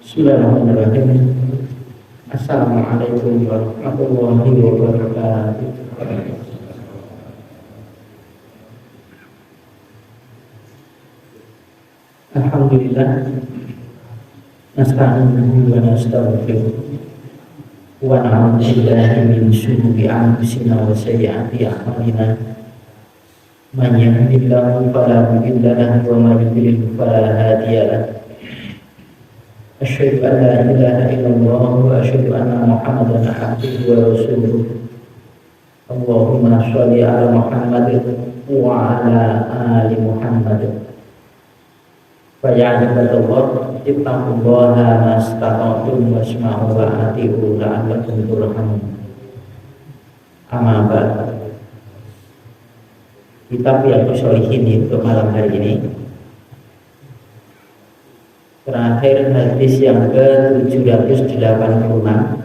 Bismillahirrahmanirrahim. Assalamualaikum warahmatullahi wabarakatuh. Alhamdulillah, nasta'inuhu wa nastaghfiruh wa na'udzu billahi min shururi anfusina wa sayyiati a'malina. Man yahdihillahu fala mudilla lahu wa man yudlil fala hadiya lahu. Asyhadu an la ilaha illallah wa asyhadu anna Muhammadan abduhu wa rasuluh. Allahumma sholli ala Muhammad wa ala ali Muhammad. Fa ya ibadallah, ittaqullaha mastata'tum wasma'u wa ati'u la'allakum turhamun. Amma ba'd. Kitab Riyadhus Shalihin untuk malam hari ini, terakhir hadis yang ke-786.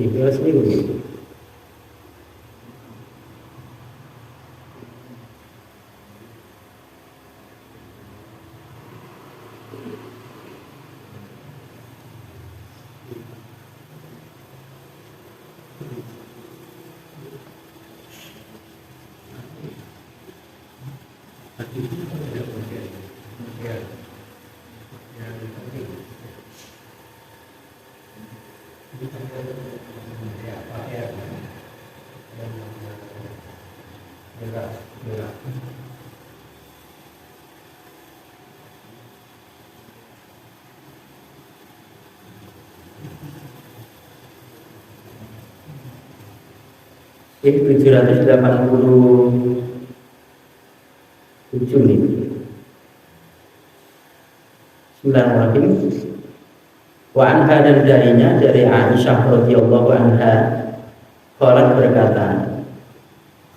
Itu sendiri. Ini 787 nih. Bismillahirrahmanirrahim. Wa anha, dan darinya, dari Aisyah radhiyallahu anha, qalat berkata,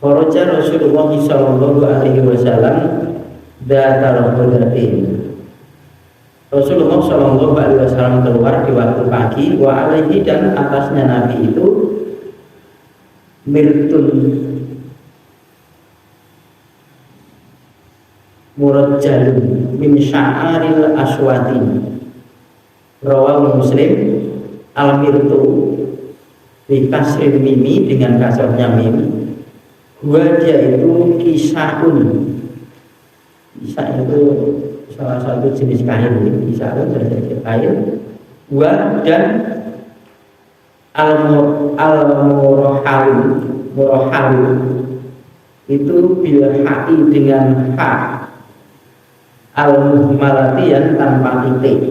kharaja Rasulullah sallallahu alaihi wasallam dzatal ghadatin. Rasulullah sallallahu alaihi wasallam keluar di waktu pagi, wa alaihi, dan atasnya Nabi itu mirtun murajjalun min sya'aril aswati. Rawahu Muslim. Al mirtu di kasrin mimi, dengan kasarnya mimi. Gua dia itu kisahun. Kisah itu salah satu jenis kain. Kisahun jenis kain. Gua dan al-murahhalu itu bil ha'i, dengan ha, al-muhmalati, yang tanpa titik,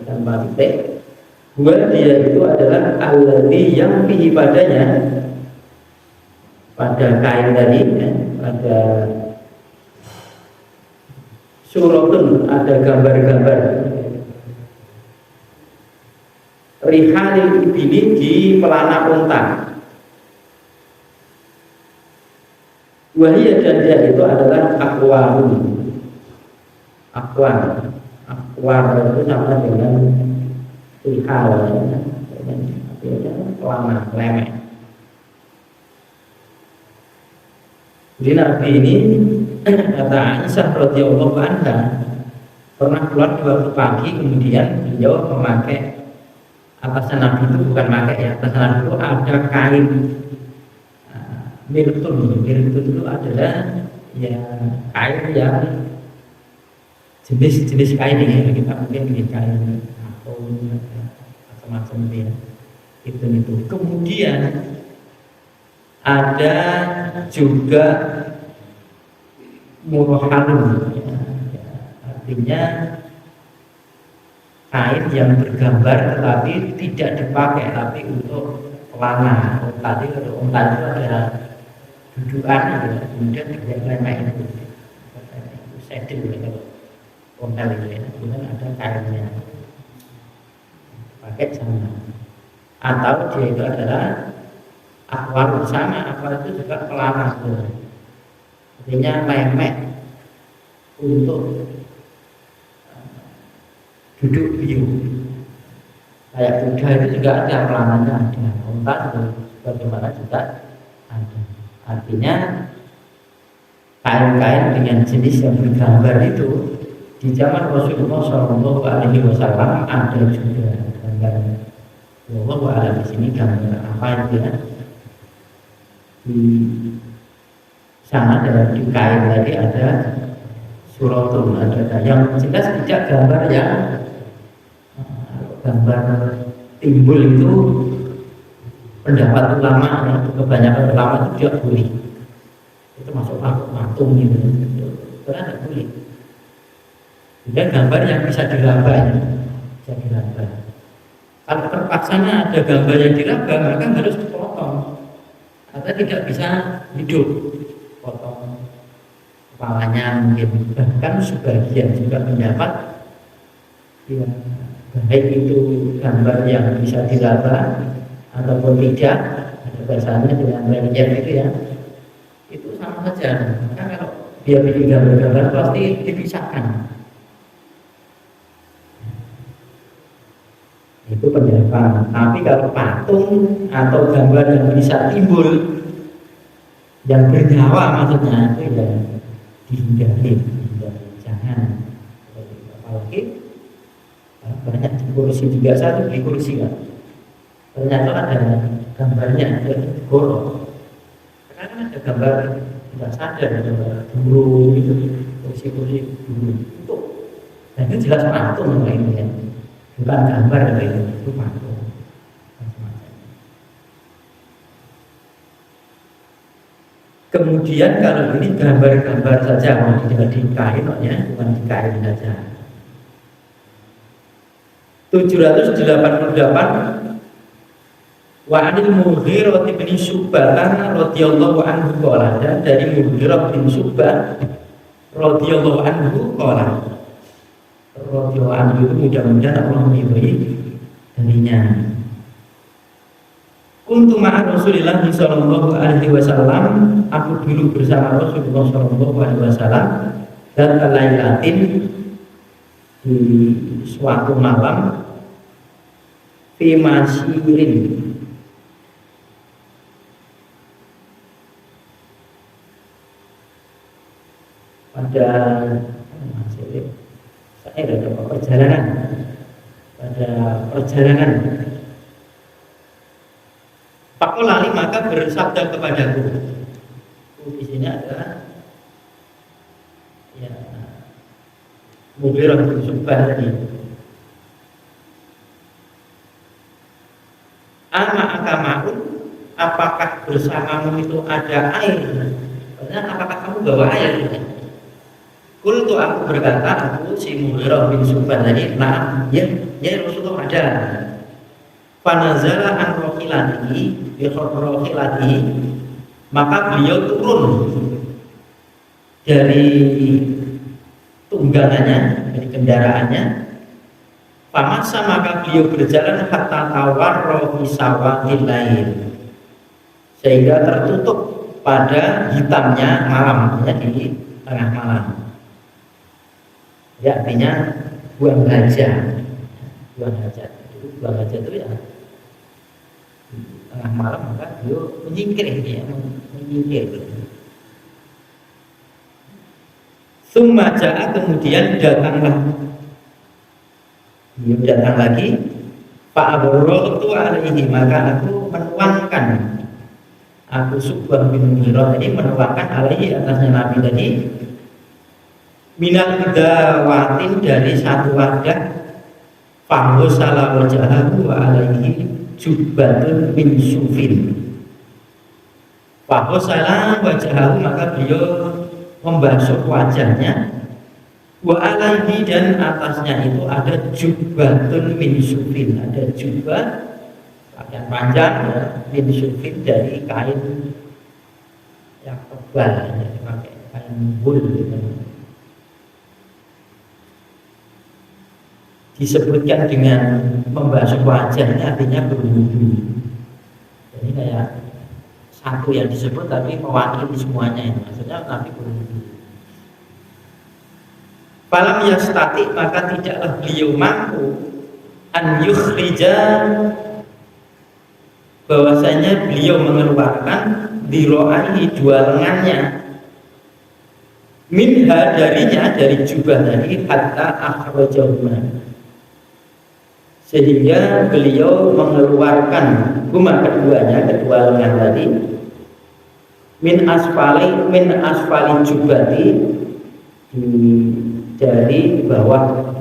tanpa titik. Gua dia itu adalah alladhi, yang fihi, padanya, pada kain tadi, pada suratun, ada gambar-gambar rihalil ibili, di pelana unta. Wahia, dan dia itu adalah akwarun. Akwar itu sama dengan rihal, pelana, lemek. Jadi Nabi ini, kata Aisyah radhiyallahu anha, pernah keluar di waktu pagi, kemudian beliau memakai, atasnya Nabi itu bukan pakai, ya, atasnya Nabi itu ada kain mirtun. Mirtun itu adalah ya kain yang jenis kain ini, kita mungkin ini kain atau macam-macam ya. Itu. Kemudian ada juga murahhalun, ya, artinya kain yang bergambar tetapi tidak dipakai, tapi untuk pelana. Tadi kalau unta itu ada dudukan gitu, kemudian dibuat itu sedil kalau ontel itu ya, kemudian ada kainnya pakai sama. Atau dia itu adalah akwar sama, akwar itu juga pelana tuh. Artinya lemek untuk duduk biu. Kayak kuda itu juga ada pelananya, dengan unta itu bagaimana juga ada. Artinya kain-kain dengan jenis yang bergambar itu di zaman Rasulullah Shallallahu Alaihi Wasallam ada juga gambar. Wallahu a'lam. Di sini gambar apa itu ya? Di sana ada di kain tadi ada suratun, ada yang jelas tidak gambar yang gambar timbul itu pendapat ulama ya, kebanyakan ulama itu tidak boleh, itu masuk patung gitu, karena tidak boleh. Dan gambar yang bisa diraba ya, bisa diraba. Kalau terpaksanya ada gambar yang diraba, maka harus dipotong atau tidak bisa hidup, potong kepalanya mungkin. Bahkan sebagian juga pendapat ya, baik itu gambar yang bisa diraba ataupun tidak, ada bahasanya dengan relief itu ya, itu sama saja. Maka kalau dia bikin gambar-gambar pasti dipisahkan. Itu pendapat. Tapi kalau patung atau gambar yang bisa timbul, yang bernyawa maksudnya, itu ya dihindari, jangan. Apalagi banyak di kursi juga, satu di kursi kan, ternyata ada gambarnya, ada gorok. Karena kan ada gambar tidak sadar, ada gambar burung itu, kursi-kursi burung itu, dan itu jelas patung ini ya, bukan gambar itu patung. Kemudian kalau ini gambar-gambar saja, mau tidak di kain ya, bukan di kain saja. 788 wa anil Mughirah bin Syu'bah radhiyallahu anhu qala, dan dari Mughirah bin Syu'bah radhiyallahu anhu qala, radhiyallahu anhu itu mudah-mudahan Allah meridhai darinya. Kuntu ma'a Rasulillah sallallahu alaihi wasallam, aku dulu bersama Rasulullah sallallahu alaihi wasallam dan lailatin, di suatu malam, fi masyirin, pada masyirin, saya ada perjalanan, pada perjalanan. Pakolali, maka bersabda kepadaku. Di sini ada ya, Mughirah bin Syu'bah tadi. Ama akamaun, apakah bersamamu itu ada air? Maksudnya apakah kamu bawa air? Kultu, aku berkata, aku si Mughirah bin Syu'bah tadi, nah, ya Rasulullah ada. Fanazala an rohilatihi, rohilatihi, maka beliau turun dari tunggangannya, dari kendaraannya. Pamasa, maka beliau berjalan hatta tawarro bisawatil lail, sehingga tertutup pada hitamnya malam, ya, di tengah malam. Ya, artinya buang hajat, buang hajat. Buang hajat itu ya tengah malam, maka beliau menyingkir ini ya, menyingkir. Summa ja'a, kemudian datanglah, beliau datang lagi. Fa'abarratu alaihi, maka aku menuangkan, aku Syu'bah bin Mughirah tadi menuangkan alaihi, atasnya Nabi tadi, minal dawatin, dari satu wadah. Fahusala wajahahu alaihi jubbatun min sufin. Fahusala wajahahu, maka beliau membasuh wajahnya Wa alaihi dan atasnya itu ada jubbatun min sufin, ada jubah pakaian panjang ya, min sufin dari kain yang tebal, ya, pakai kain wool gitu. Disebutkan dengan membasuh wajah ini artinya berwudu. Jadi kayak satu yang disebut tapi mewakili semuanya ini. Maksudnya Nabi berwudu. Falam yastati, maka tidaklah beliau mampu an yukhrija, bahwasanya beliau mengeluarkan diro'ai dua lengannya, minha darinya, dari jubah tadi, hatta akhrajahuma, sehingga beliau mengeluarkan huma keduanya, kedua lengan tadi, min asfali jubati, dari bawah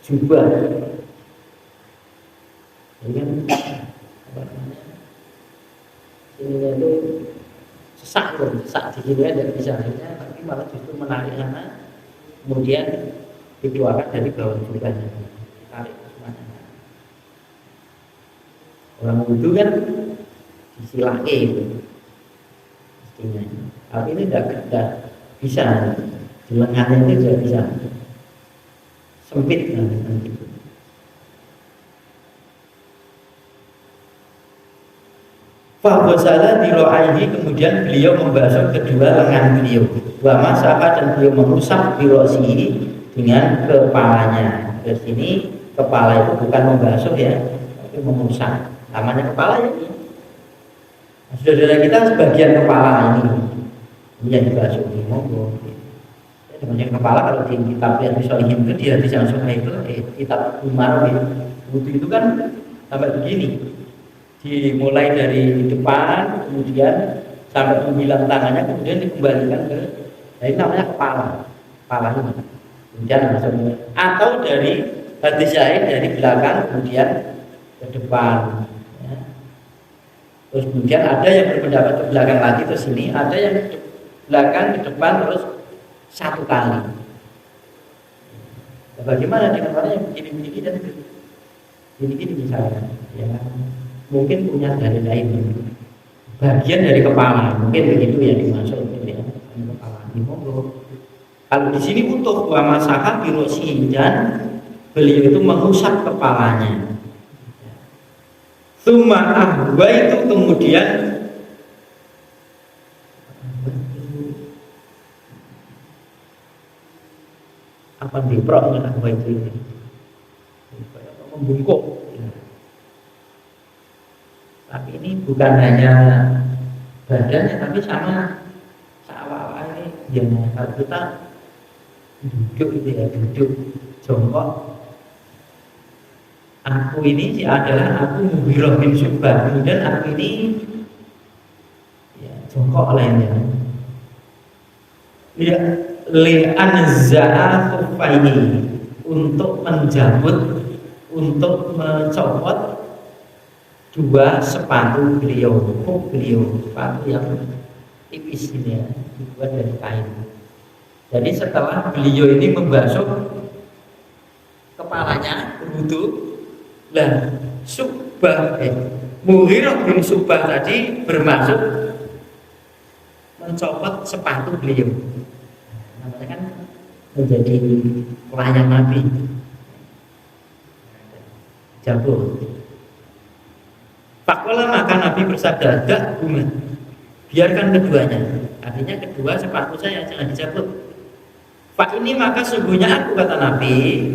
jubah. Ini kan apa namanya? Ininya itu sesak di sini ada misalnya, tapi malah justru menarik sana, kemudian dikeluarkan dari bawah jubahnya, tarik kemana? Orang wudhu kan disilake itu mestinya, tapi ini tidak bisa, di lengannya itu tidak bisa, sempit nanti. Fahwasala diro'aihi, kemudian beliau membasuh kedua lengan beliau, wa masaha, dan beliau merusak birosihi, dengan kepalanya. Di sini kepala itu bukan membasuh ya, tapi merusak. Namanya kepala ini. Saudara kita sebagian kepala ini yang dibasuh di monggo. Namanya kepala, kalau di kitab yang Sholihin itu dia bisa langsung itu kitab Umar wudhu itu kan sampai begini, dimulai dari depan kemudian sampai membilang tangannya, kemudian dikembalikan ke, nah ini namanya kepala ini, kemudian langsung, atau dari hadis syahid dari belakang kemudian ke depan ya. Terus kemudian ada yang berpendapat ke belakang lagi terus ini, ada yang ke belakang ke depan terus satu kali. Nah, bagaimana dengan orang yang begini-begini dan begini misalnya ya, mungkin punya dari lain bagian dari kepala, mungkin begitu yang dimaksud ya, kepala di monggo. Kalau di sini untuk wa masaha birosi, dan beliau itu mengusap kepalanya. Tsumma ahwa, itu kemudian apa diprok dengan ahwa itu ini, membungkuk. Tapi ini bukan hanya badannya, tapi sama awal ini ya, kalau kita duduk itu ya, duduk jongkok, aku ini sih adalah aku mubiroh bin subah, kemudian aku ini ya, jongkok lainnya ya, li'anza'a khuffaini, untuk menjabut, untuk mencopot dua sepatu beliau, sepatu yang tipis ini ya, dibuat dari kain. Jadi setelah beliau ini membasuh kepalanya berwudu, dan Subah Mughirah bin Subah tadi bermaksud mencopot sepatu beliau. Namanya kan menjadi pelayan Nabi, jabul. Fakola, maka Nabi bersabda, dak bunga, biarkan keduanya. Artinya kedua sepatu saya jangan dicabut. Pak ini maka sungguhnya aku, kata Nabi,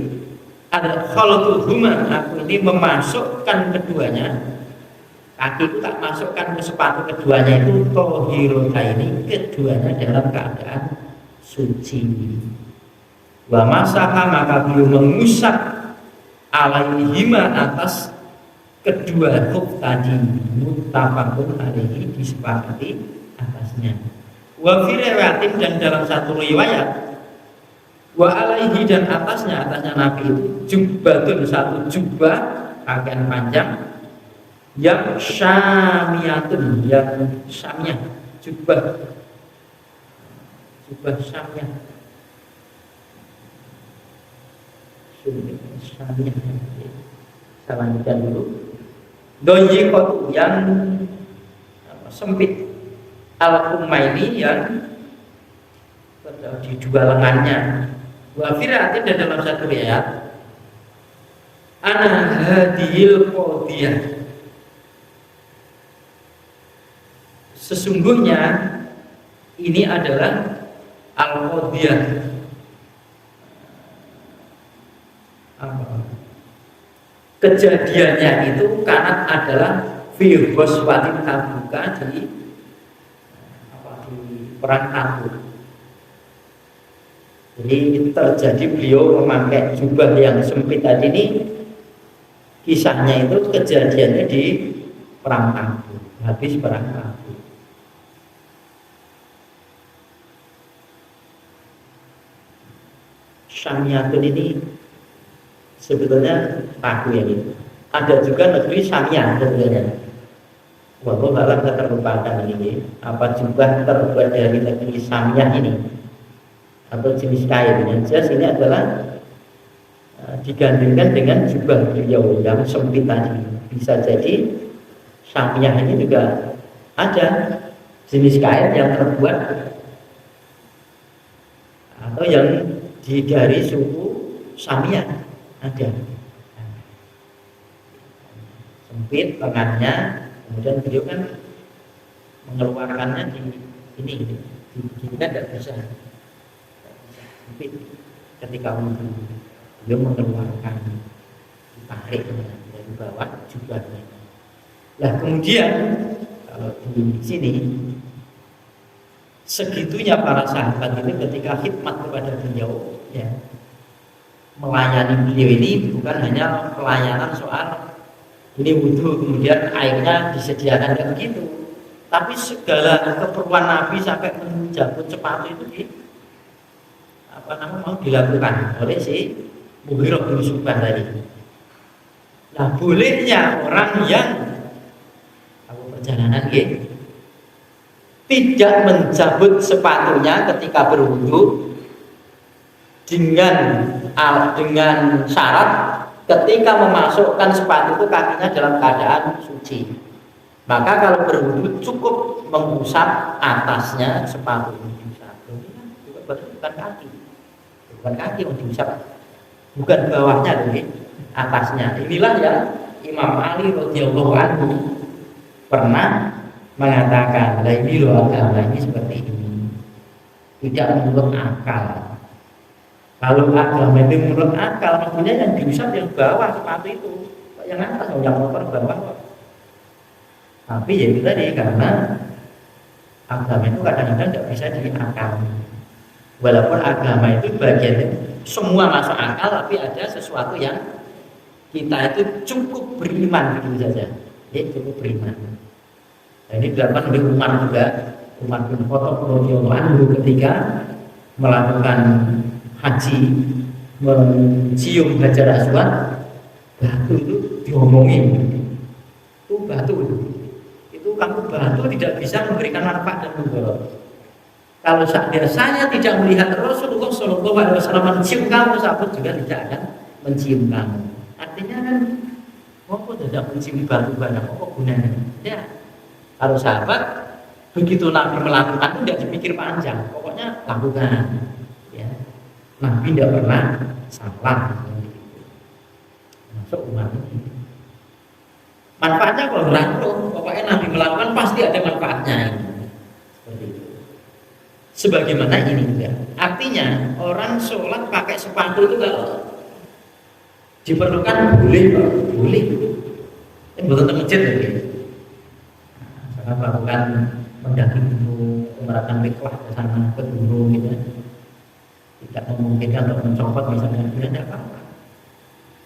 ada khalatuhuma, aku ini memasukkan keduanya, kakiku tak masukkan ke sepatu keduanya itu tohirota, ini keduanya dalam keadaan suci. Wa masaha, maka beliau mengusap alaihima, atas kedua khuf tadi, muttafaqun alaihi, disepakati atasnya. Wa fi riwayatin, dan dalam satu riwayat, wa alaihi, dan atasnya Nabi itu jubbatun, satu jubah pakaian panjang, yang syamiyatun, yang syamiyah, jubah syamiyah. Syamiah. Saya lanjutkan dulu. Doyikotu yang sempit, al-kumaini yang di dua lengannya. Wa firatin, dan dalam satu riwayat ana hadil qadiyah, sesungguhnya ini adalah al-qadiyah, kejadiannya itu karena adalah fi ghazwatin Tabuka, di perang Tabuk. Jadi terjadi beliau memakai jubah yang sempit tadi ini, kisahnya itu kejadiannya di perang Tabuk, habis perang Tabuk. Syamiyatun ini sebetulnya paku yang itu. Ada juga negeri Syamiyah sebetulnya. Walaupun malah terlupakan ini, apa jubah terbuat dari negeri Syamiyah ini, atau jenis kain. Yang jelas ini adalah digandingkan dengan jubah beliau yang sempit tadi. Bisa jadi Syamiyah ini juga ada jenis kain yang terbuat atau yang dari suku Syamiyah ada. Sempit lengannya, kemudian beliau kan mengeluarkannya di ini kan tidak bisa. Sempit ketika beliau mengeluarkan, ditarik dari bawah jubahnya. Nah kemudian kalau di sini segitunya para sahabat itu ketika khidmat kepada beliau, ya, melayani beliau ini bukan hanya pelayanan soal ini wudhu kemudian airnya disediakan, kayak begitu, tapi segala keperluan Nabi sampai menjabut sepatu itu mau dilakukan oleh si Mughirah bin Syu'bah tadi. Nah bolehnya orang yang perjalanan tidak mencabut sepatunya ketika berwudu dengan syarat ketika memasukkan sepatu itu kakinya dalam keadaan suci. Maka kalau berwudu cukup mengusap atasnya sepatu ini diusap. Bukan kaki, bukan kaki yang diusap, bukan bawahnya, atasnya. Inilah yang Imam Ali radhiyallahu anhu pernah mengatakan, lah ini loh agama ini seperti ini, tidak menurut akal. Kalau agama itu menurut akal, maksudnya yang diusap yang bawah sepatu itu, yang atas, yang kotor bawah. Tapi ya itu tadi, karena agama itu kadang-kadang tidak bisa diakali. Walaupun agama itu bagian semua masuk akal, tapi ada sesuatu yang kita itu cukup beriman begitu saja, ya cukup beriman. Nah, ini dilakukan oleh Umar juga, Umar bin Khattab radhiyallahu anhu ketika melakukan haji, mencium Hajar Aswad, batu itu diomongin, itu batu itu kamu batu tidak bisa memberikan manfaat dan mudarat. Kalau seandainya saya tidak melihat Rasulullah SAW mencium kamu, sahabat juga tidak akan mencium kamu. Artinya kan, apa tidak mencium batu banyak, apa gunanya? Ya, kalau sahabat begitu Nabi melakukan itu tidak dipikir panjang, pokoknya lakukan. Ya. Nabi tidak pernah salah. Masuk umat ini. Manfaatnya kalau rangkul, pokoknya Nabi melakukan pasti ada manfaatnya. Seperti itu. Sebagaimana ini juga. Artinya orang sholat pakai sepatu itu kalau diperlukan boleh, boleh. Ini betul masjid lagi. Sangat melakukan mendaki gunung, melakukan miklah ke sana ke gunung gitu. Tidak memungkinkan untuk mencopot misalnya, tidak apa-apa.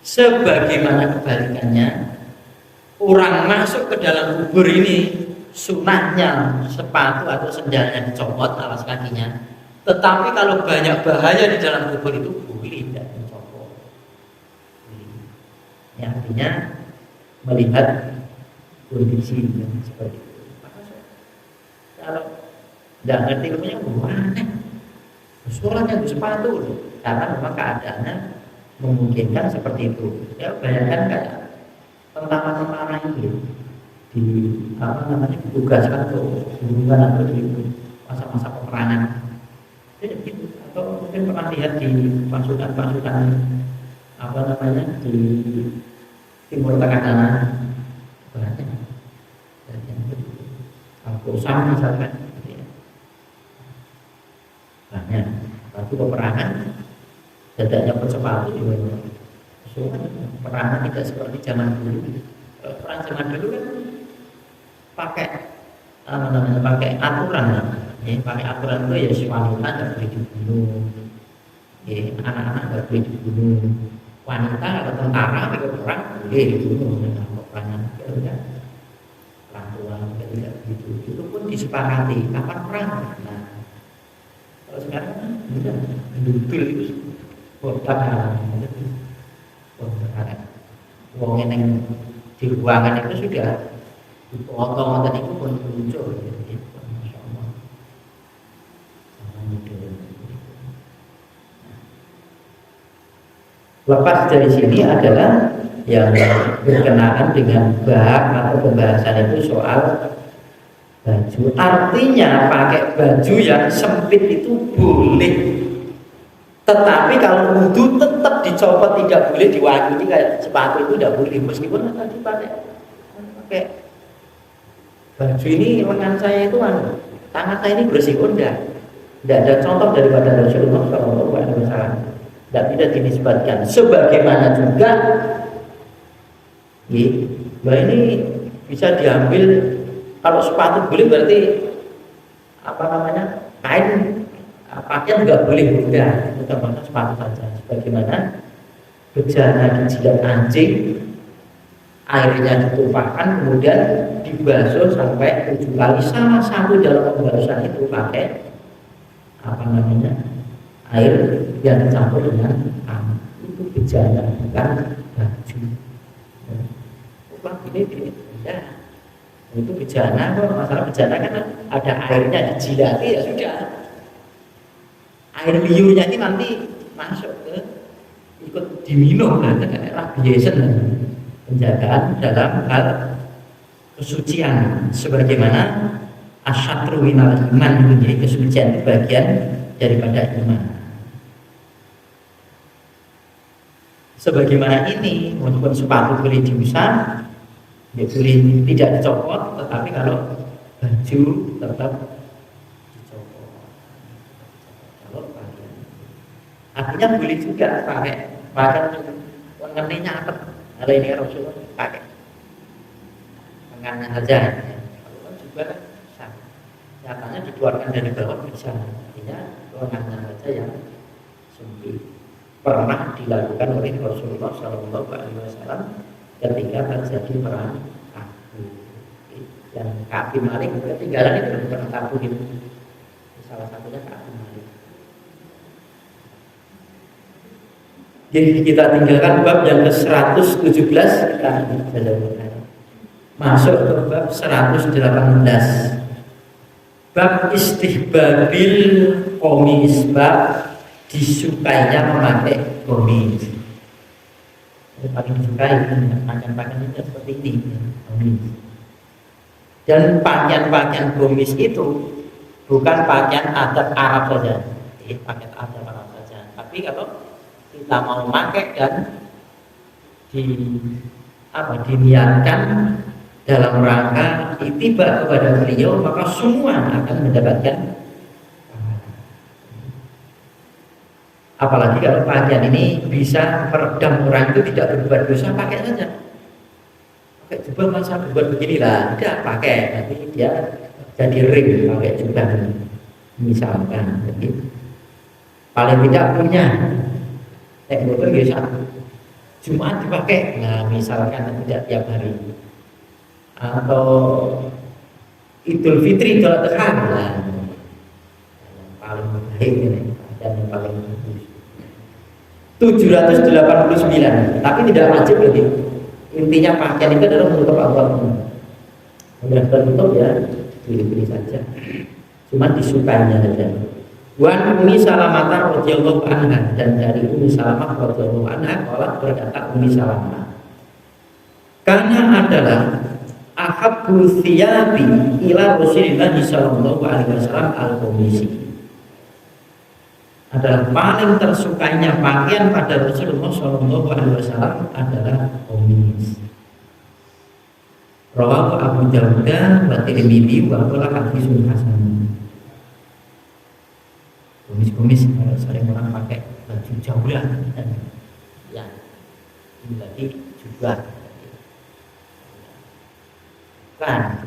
Sebagaimana kebalikannya, orang masuk ke dalam kubur ini sunahnya sepatu atau sendalnya dicopot alas kakinya. Tetapi kalau banyak bahaya di dalam kubur itu boleh tidak dicopot. Ya, artinya melihat kondisi yang seperti itu. Kalau tidak ngerti ilmunya, aneh. Sholatnya di sepatu, karena memang keadaannya memungkinkan seperti itu. Ya bayangkan kayak tentara-tentara itu di apa namanya ditugaskan untuk hubungan atau di masa-masa peperangan. Ya, gitu. Atau mungkin pernah lihat di pasukan-pasukan apa namanya di Timur Tengah sana, beratnya, Al-Qusam misalkan, gitu ya. Banyak. Tapi peperangan dadanya bersepatu juga. Peperangan tidak seperti zaman dulu. Perang zaman dulu kan pakai apa namanya pakai aturan, ya, pakai aturan itu ya si wanita nggak boleh dibunuh, ya, anak-anak nggak boleh dibunuh, wanita atau tentara kalau perang boleh dibunuh dengan peperangan ya, orang tua tidak begitu. Itu pun disepakati kapan perang. Nah, kalau sekarang tidak dudul itu botak wong yang di ruangan itu sudah dipotong tadi itu pun muncul gitu. Masya Allah. Lepas dari sini adalah yang berkenaan dengan bab atau pembahasan itu soal baju. Artinya pakai baju yang sempit itu boleh, tetapi kalau wudhu tetap dicopot, tidak boleh diwakili kayak sepatu itu tidak boleh, meskipun tadi pakai baju ini lengan saya itu tangan saya ini bersih, tidak ada contoh daripada Rasulullah SAW, tidak bisa dinisbatkan. Sebagaimana juga bahwa ini bisa diambil, kalau sepatu boleh berarti apa namanya kain pakaian nggak boleh, udah termasuk sepatu saja. Sebagaimana bejana dijilat anjing, airnya ditumpahkan kemudian dibasuh sampai 7 kali, salah satu dalam pembahasan itu pakai apa namanya air yang dicampur dengan air, itu bejana bukan baju. Ini ya, itu bejana. Kalau masalah bejana kan ada airnya dijilati ya sudah, air liurnya ini nanti masuk ke ikut diminum kan, biasa penjagaan dalam hal kesucian, sebagaimana asyatru minal iman, menjadi kesucian itu bagian daripada iman. Sebagaimana ini, walaupun sepatu boleh diusap, ya boleh tidak dicopot, tetapi kalau baju tetap dicopot. Kalau pakaian, artinya boleh juga pakai lengannya nyatet. Kalau ini Rasulullah pakai lengannya saja. Kalau kan juga bisa, nyatanya dikeluarkan dari bawah bisa, artinya lengannya saja yang sempit. Pernah dilakukan oleh Rasulullah SAW ketika terjadi perang Tabuk. Yang Ka'ab Malik ketinggalan itu perang Tabuk itu, salah satunya Ka'ab Malik. Jadi kita tinggalkan bab yang ke-117, kita masuk ke bab 118. Bab istihbabil qamis, bab disukainya memakai qamis. Yang paling disukai pakaian-pakaian itu seperti ini, qamis. Dan pakaian-pakaian qamis itu bukan pakaian adat Arab saja, pakaian adat Arab saja. Tapi kalau kita mau memakai dan diniatkan dalam rangka ittiba kepada beliau, maka semua akan mendapatkan. Apalagi kalau pakaian ini bisa meredam orang itu tidak berbuat dosa, pakai saja. Pakai jubah masa berbuat beginilah, tidak pakai, tapi dia jadi ring pakai jubah misalkan. Jadi paling tidak punya motor biasa Jumat dipakai, nah misalkan tidak tiap hari, atau Idul Fitri, Idul Adha, nah yang paling baik ini dan yang paling bagus 789, tapi tidak wajib berarti. Intinya pakaian itu adalah menutup auratnya, mudah tertutup ya, pilih-pilih saja, cuma disukainya saja. Wan Ummi Salamah radhiyallahu anha, dan dari Ummi Salamah radhiyallahu anha qalat, berkata Ummi Salamah, karena adalah ahabbu thiyabi ila Rasulillah sallallahu alaihi wasallam al-qamisi, adalah paling tersukainya pakaian pada Rasulullah sallallahu alaihi wasallam adalah qamis. Rawahu Abu Dawud wa Tirmidzi wa qala haditsun hasan. Kumis-kumis kalau sering orang pakai baju jaulan ya, ini lagi juga kan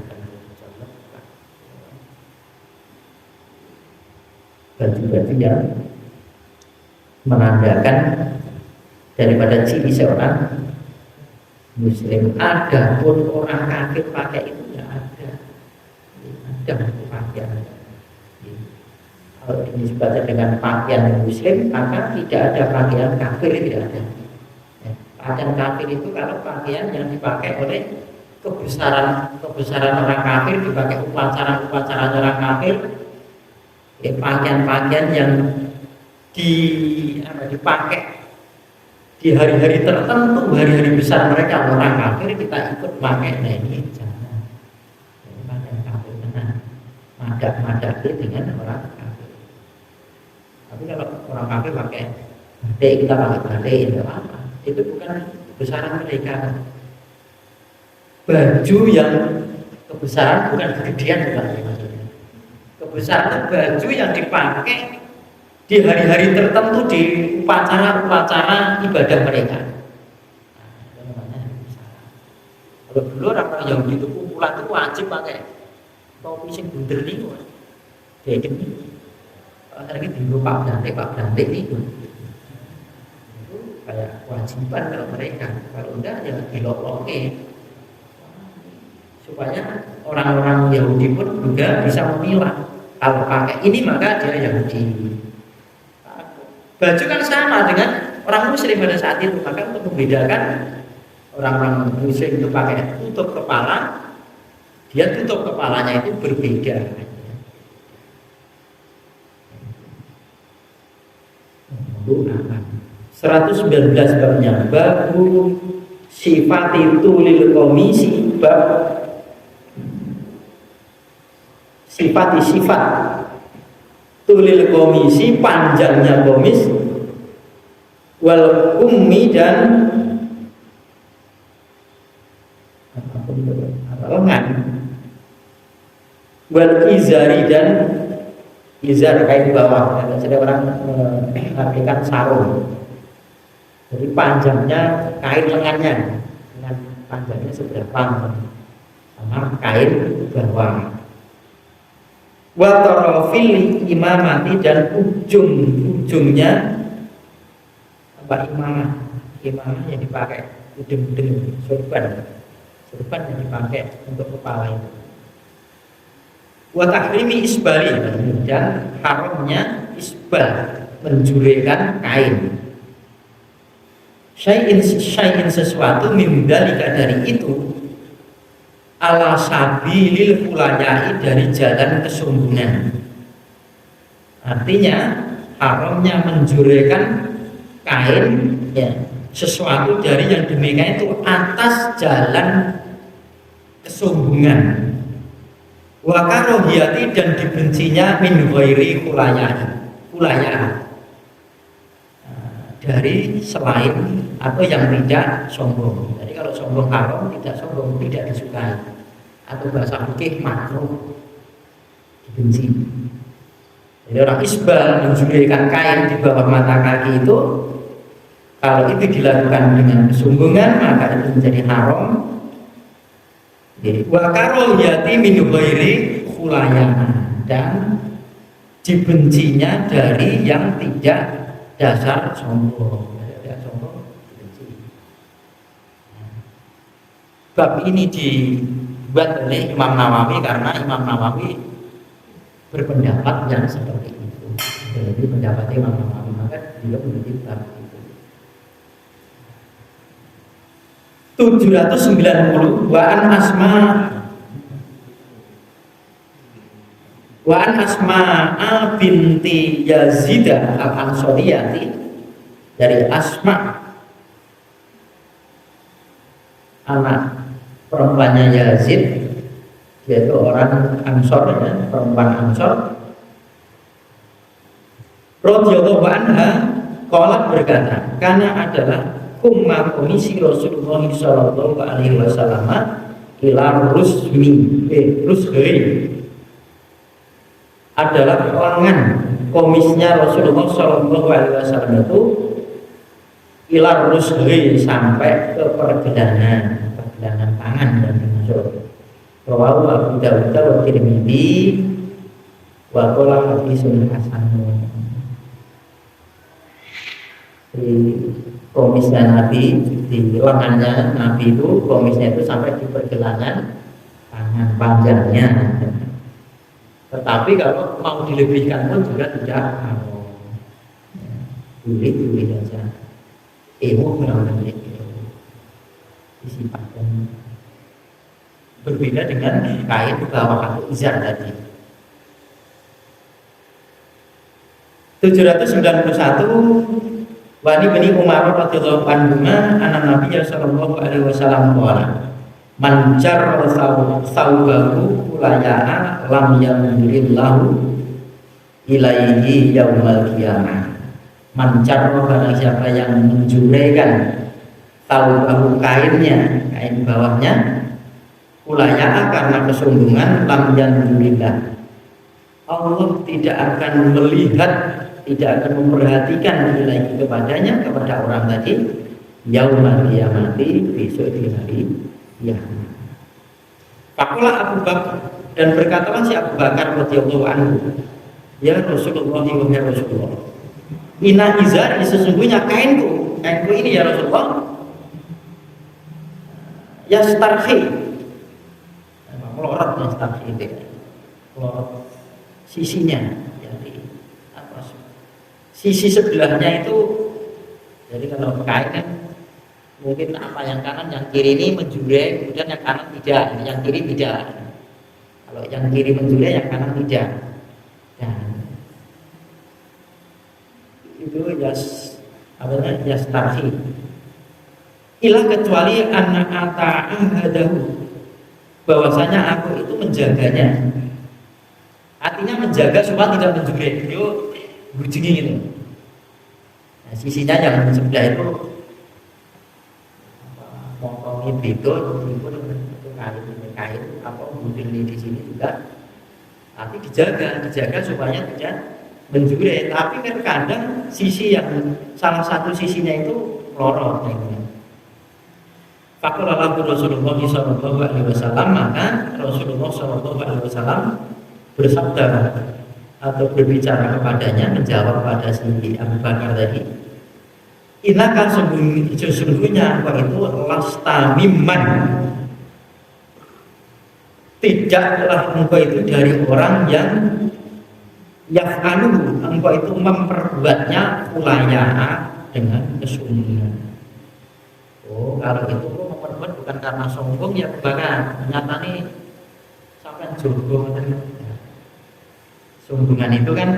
baju-baju yang menandakan daripada ciri seorang muslim. Ada pun orang kafir pakai itu ya ada pakaian. Kalau ini dibaca dengan pakaian muslim, maka tidak ada pakaian kafir, tidak ada. Pakaian kafir itu kalau pakaian yang dipakai oleh kebesaran orang kafir, dipakai upacara orang kafir, pakaian-pakaian yang dipakai di hari-hari tertentu, hari-hari besar mereka orang kafir, kita ikut pakai. Nah ini jangan. Pakaian kafir benar, madak dengan orang kafir. Tapi kalau orang kafir pakai batik, kita pakai batik, itu apa? Itu bukan kebesaran mereka. Baju yang kebesaran bukan kegedean, bukan maksudnya. Kebesaran baju yang dipakai di hari-hari tertentu, di upacara ibadah mereka. Nah, itu namanya kebesaran. Kalau dulu orang yang gitu kumpulan itu wajib pakai topi sing bunder niku. Kayak gini. Hari ini dulu Pak Dantik itu kayak kewajiban kalau mereka, kalau enggak ya dilok-loke supaya orang-orang Yahudi pun juga bisa memilah kalau pakai ini maka dia Yahudi. Baju kan sama dengan orang muslim pada saat itu, maka untuk membedakan orang-orang muslim itu pakai tutup kepala, dia tutup kepalanya itu berbeda. 119 babnya, babu sifat itu lil komisi, bab sifat tulil komisi, panjangnya komis, wal ummi dan lengan, wal izari dan izar kain bawah. Ada orang mengartikan sarung. Jadi panjangnya kain lengannya, dengan panjangnya seberapa, sama kain bawah. Wa tarafil imamati, dan ujungnya apa imamah yang dipakai, ujung sorban yang dipakai untuk kepala itu. Wa tahrimi isbali, dan haramnya isbal, menjurekan kain. Syai'in sesuatu mimdalika, dari itu, ala sabilil fulayai, dari jalan kesombongan. Artinya haramnya menjurekan kain ya, sesuatu dari yang demikian itu atas jalan kesombongan. Wa karohiyati, dan dibencinya min ghairi fulayai, dari selain atau yang tidak sombong. Jadi kalau sombong haram, tidak sombong tidak disukai, atau bahasa fikih makruh, dibenci. Jadi orang isbal, menjurekan kain di bawah mata kaki itu, kalau itu dilakukan dengan kesombongan maka itu menjadi haram. Wa karohiyati min ghairi fulayana, dan dibencinya dari yang tidak dasar sombong. Tidak sombong dibenci. Bab ini dibuat oleh Imam Nawawi karena Imam Nawawi berpendapat yang seperti itu. Jadi pendapat Imam Nawawi, maka beliau memilih bab itu. 790 wa an Wa an Asma'a binti Yazid al-Ansariyati, dari Asma anak perempuannya Yazid, dia itu orang Ansor ya, perempuan Ansor. Radhiyallahu anha qalat berkata, karena adalah komisi Rasulullah sallallahu alaihi wasallam ila rusmi adalah lengan komisnya Rasulullah sallallahu alaihi wasallam itu ila rusmi, sampai ke pergelangan tangan dan termasuk rawahu Abu Dawud wa Tirmidzi wa qala haditsun hasan. Di komisnya Nabi, di lengannya Nabi itu, komisnya itu sampai di pergelangan tangan panjangnya. Tetapi kalau mau dilebihkan pun juga tidak mau, duli saja. Namanya itu disifatkan berbeda dengan kain bawah atau izar tadi. 791 Wani bani Umar radhiyallahu anhu anak Nabi sallallahu alaihi wasallam qala man jarra thawbahu ulaya'a lam yanzilillahu ilaihi yaumal qiyamah. Man jarra, barang siapa yang menjurekan thawbahu, kain bawahnya, ulaya'a, karena kesombongan, lam yanzilillah, Allah tidak akan melihat, tidak akan memperhatikan nilai kepadanya, kepada orang tadi, yaumul qiyamati, besok di hari kiamat. Faqala Abu Bakar, dan berkatalah si Abu Bakar radhiyallahu anhu, ya Rasulullah, ya Rasulullah, inna izari, sesungguhnya kainku ini ya Rasulullah, yastarhi, melorot, yastarhi itu melorot sisinya, jadi apa, sisi sebelahnya itu. Jadi kalau kain kan mungkin apa, yang kanan yang kiri ini menjulai, kemudian yang kanan tidak, yang kiri tidak. Kalau yang kiri menjulai, yang kanan tidak. Dan itu yastarhi. Ilah kecuali anak ata'ahadahu, bahwasanya aku itu menjaganya. Artinya menjaga supaya tidak menjulai, itu bujingi gitu. Nah, sisinya yang sebelah itu motongi bedo, itu kain apa budil di sini juga. Tapi dijaga supaya tidak menjulai. Tapi kan kadang sisi yang salah satu sisinya itu lorot. Faqala Rasulullah sallallahu alaihi wasallam, maka Rasulullah sallallahu alaihi wasallam bersabda atau berbicara kepadanya, menjawab pada si Abu Bakar tadi, innaka sesungguhnya engkau itu lasta mimman, tidaklah engkau itu dari orang yang yaf'alu, engkau itu memperbuatnya ulaya'a, dengan kesombongan. Oh, kalau itu memperbuat bukan karena sombong ya Bakar, nyatane sampai jogo. Sombongan itu kan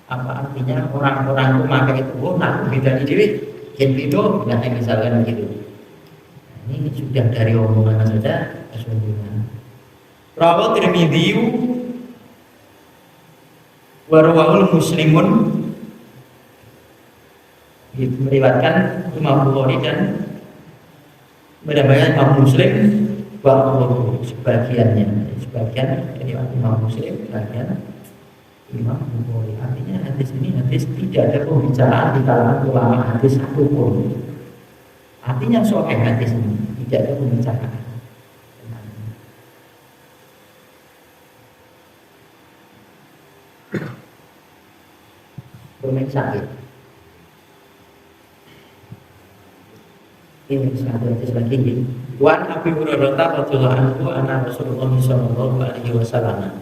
apa artinya, orang-orang itu maka itu, oh nah beda di diri gen itu nggak, misalkan gitu. Ini sudah dari omongan saja kesombongan. Rawahu Tirmidzi wa rawahu Muslimun, itu meriwayatkan Imam Bukhari dan menambahkan Imam Muslim, bahwa sebagian dari Imam Muslim, sebagian Imam Bukhari. Artinya hadis ini tidak ada pembicaraan di kalangan ulama hadis satupun. Artinya soal hadis ini tidak ada pembicaraan. Pemeriksaan ini satu hadis lagi. Wan Abi Hurairah radhiyallahu anhu anna Rasulullah sallallahu alaihi wasallam,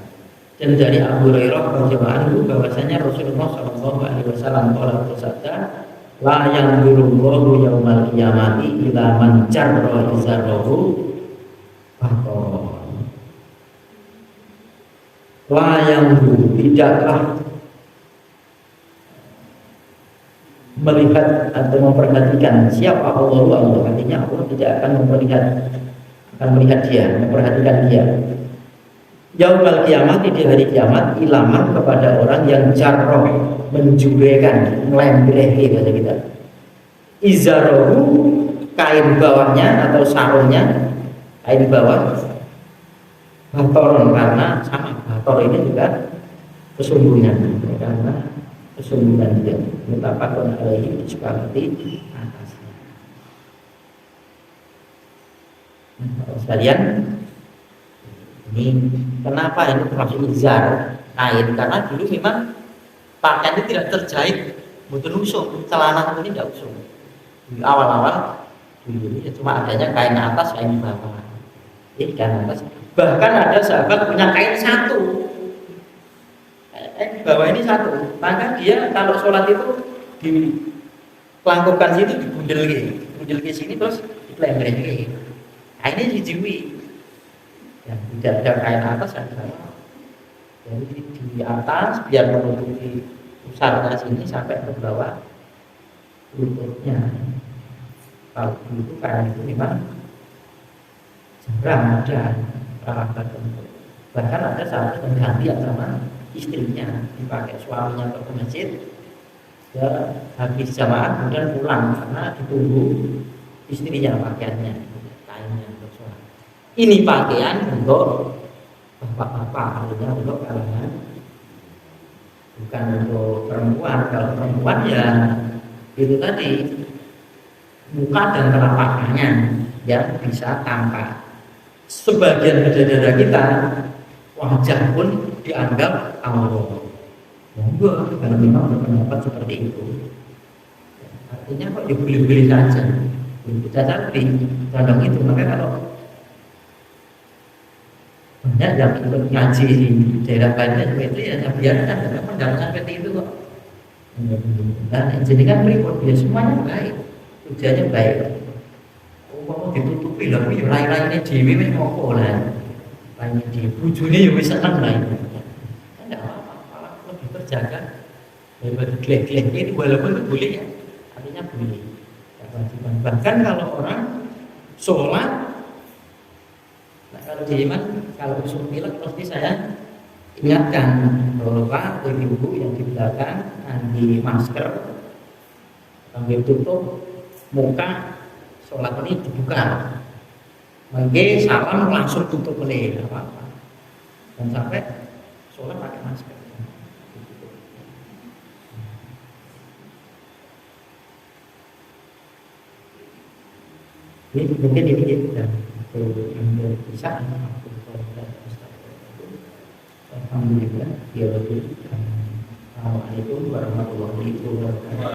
dan dari Abu Hurairah radhiyallahu anhu bahwasanya Rasulullah sallallahu alaihi wasallam bersabda, la yanzurullahu yaumal qiyamati ila man jarra izarahu. Layang tidaklah melihat atau memperhatikan siapa Allah, artinya Allah tidak akan melihat dia, memperhatikan dia. Yaumul kiamat, di hari kiamat, ilaman kepada orang yang jarroh, menjurekan, melembrehi bahasa kita. Izarohu, kain bawahnya atau sarungnya, kain bawah, batoron, karena sama bator ini juga kesungguhan, karena kesungguhan dia mutafaqun alaihi, disepakati atasnya. Sekalian, ini kenapa ini termasuk izar kain? Karena dulu memang pakaian itu tidak terjahit, betul usung, celana ini tidak usung. Di awal-awal dulu ini cuma adanya kain atas, kain bawah. Ini kain atas. Bahkan ada sahabat punya kain satu. Bawah ini satu, maka dia kalau sholat itu dilangkupkan situ, dibundel ke sini terus dikelembring ke. Nah, ini dijiwi. Ya, tidak ada kain atas dan bawah. Jadi di atas biar menutupi pusarnya sini sampai ke bawah lututnya. Kalau itu kain itu memang jarang ada peralatan tertentu. Bahkan ada saat gantian sama istrinya, dipakai suaminya ke masjid, ya habis jamaah kemudian pulang karena ditunggu istrinya pakaiannya, kainnya untuk sholat. Ini pakaian untuk bapak-bapak, artinya untuk kalangan, bukan untuk perempuan. Kalau perempuan ya itu tadi muka dan telapak tangan yang bisa tampak. Sebagian dada kita, wajah pun dianggap aurat. Monggo kalau memang berpendapat seperti itu. Artinya kok dibeli-beli saja. Bisa saja condong itu. Maka kalau banyak yang ikut ngaji di daerah lainnya seperti itu ya biarkan, memang jangan seperti itu kok. Dan jadi kan berikut dia semuanya baik, tujuannya baik. Mau ditutupi lah, ya lain-lainnya dewi wis ngopo lah. Lainnya di bujune ya wis seneng lah itu. Enggak apa-apa, malah lebih terjaga daripada glek-glek ini, walaupun itu boleh ya. Artinya boleh. Bahkan kalau orang sholat, nah kalau di iman, kalau usul pilek pasti saya ingatkan bahwa ibu yang di belakang di masker, sambil tutup muka, sholat ini dibuka, mungkin salam langsung tutup oleh apa-apa, dan sampai sholat pakai masker. Ini mungkin ini ya, yang bisa. Alhamdulillah, ya Assalamualaikum warahmatullahi wabarakatuh.